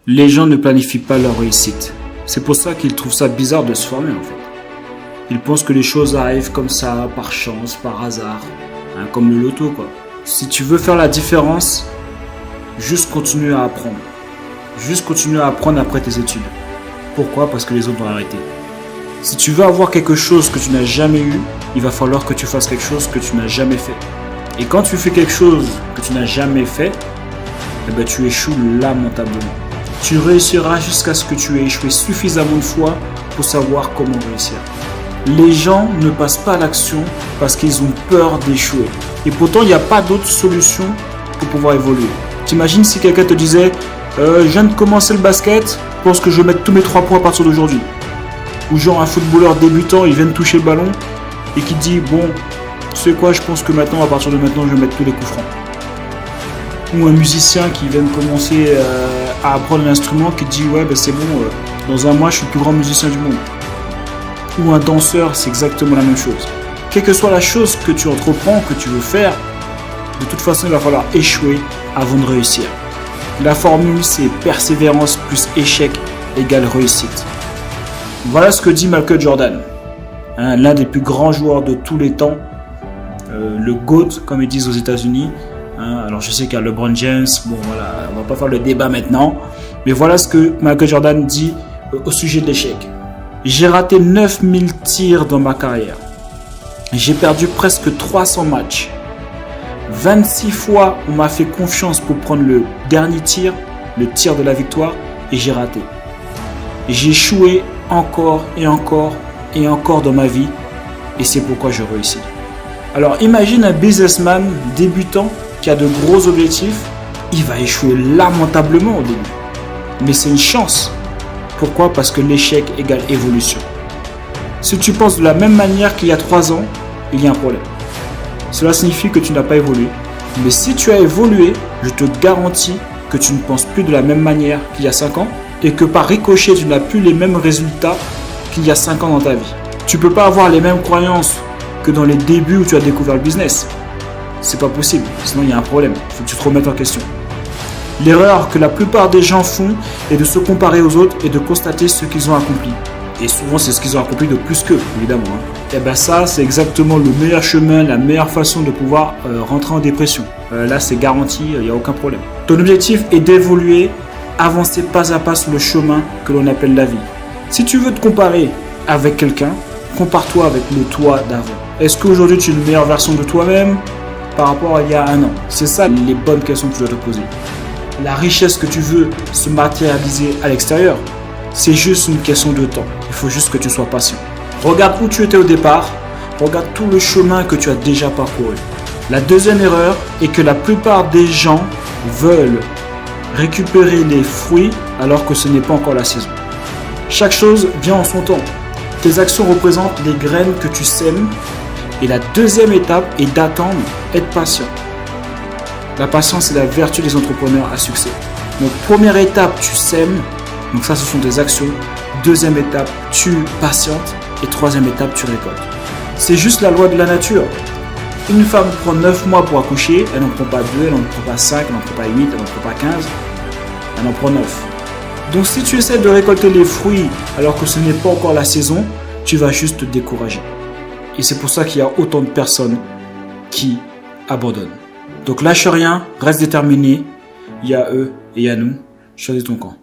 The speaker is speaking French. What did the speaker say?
Les gens ne planifient pas leur réussite. C'est pour ça qu'ils trouvent ça bizarre de se former en fait. Ils pensent que les choses arrivent comme ça, par chance, par hasard, hein, comme le loto quoi. Si tu veux faire la différence, juste continue à apprendre. Juste continue à apprendre après tes études. Pourquoi? Parce que les autres vont arrêter. Si tu veux avoir quelque chose que tu n'as jamais eu, il va falloir que tu fasses quelque chose que tu n'as jamais fait. Et quand tu fais quelque chose que tu n'as jamais fait, eh ben, tu échoues lamentablement. Tu réussiras jusqu'à ce que tu aies échoué suffisamment de fois pour savoir comment réussir. Les gens ne passent pas à l'action parce qu'ils ont peur d'échouer. Et pourtant, il n'y a pas d'autre solution pour pouvoir évoluer. T'imagines si quelqu'un te disait je viens de commencer le basket, je pense que je vais mettre tous mes 3 points à partir d'aujourd'hui. Ou genre un footballeur débutant, il vient de toucher le ballon et qui dit bon, tu sais quoi, je pense que maintenant, à partir de maintenant, je vais mettre tous les coups francs. Ou un musicien qui vient de commencer à apprendre un instrument qui dit ouais ben c'est bon, dans un mois je suis le plus grand musicien du monde. Ou un danseur, c'est exactement la même chose. Quelle que soit la chose que tu entreprends, que tu veux faire, de toute façon il va falloir échouer avant de réussir. La formule c'est persévérance plus échec égale réussite. Voilà ce que dit Michael Jordan, hein, l'un des plus grands joueurs de tous les temps, le GOAT comme ils disent aux États-Unis. Alors je sais qu'il y a LeBron James, bon voilà, on va pas faire le débat maintenant, mais voilà ce que Michael Jordan dit au sujet de l'échec. J'ai raté 9000 tirs dans ma carrière. J'ai perdu presque 300 matchs. 26 fois on m'a fait confiance pour prendre le dernier tir, le tir de la victoire, et j'ai raté. J'ai échoué encore et encore et encore dans ma vie, et c'est pourquoi je réussis. Alors imagine un businessman débutant qui a de gros objectifs, il va échouer lamentablement au début. Mais c'est une chance. Pourquoi? Parce que l'échec égale évolution. Si tu penses de la même manière qu'il y a 3 ans, il y a un problème. Cela signifie que tu n'as pas évolué. Mais si tu as évolué, je te garantis que tu ne penses plus de la même manière qu'il y a 5 ans et que par ricochet, tu n'as plus les mêmes résultats qu'il y a 5 ans dans ta vie. Tu ne peux pas avoir les mêmes croyances que dans les débuts où tu as découvert le business. C'est pas possible, sinon il y a un problème, il faut que tu te remettes en question. L'erreur que la plupart des gens font est de se comparer aux autres et de constater ce qu'ils ont accompli. Et souvent c'est ce qu'ils ont accompli de plus qu'eux, évidemment. Et bien ça, c'est exactement le meilleur chemin, la meilleure façon de pouvoir rentrer en dépression. Là c'est garanti, il n'y a aucun problème. Ton objectif est d'évoluer, avancer pas à pas sur le chemin que l'on appelle la vie. Si tu veux te comparer avec quelqu'un, compare-toi avec le toi d'avant. Est-ce qu'aujourd'hui tu es une meilleure version de toi-même par rapport à il y a un an? C'est ça les bonnes questions que tu dois te poser. La richesse que tu veux se matérialiser à l'extérieur, c'est juste une question de temps. Il faut juste que tu sois patient. Regarde où tu étais au départ, regarde tout le chemin que tu as déjà parcouru. La deuxième erreur est que la plupart des gens veulent récupérer les fruits alors que ce n'est pas encore la saison. Chaque chose vient en son temps. Tes actions représentent les graines que tu sèmes. Et la deuxième étape est d'attendre, être patient. La patience est la vertu des entrepreneurs à succès. Donc première étape, tu sèmes. Donc ça, ce sont des actions. Deuxième étape, tu patientes. Et troisième étape, tu récoltes. C'est juste la loi de la nature. Une femme prend 9 mois pour accoucher. Elle n'en prend pas 2, elle n'en prend pas 5, elle n'en prend pas 8, elle n'en prend pas 15. Elle en prend 9. Donc si tu essaies de récolter les fruits alors que ce n'est pas encore la saison, tu vas juste te décourager. Et c'est pour ça qu'il y a autant de personnes qui abandonnent. Donc lâche rien, reste déterminé. Il y a eux et il y a nous. Choisis ton camp.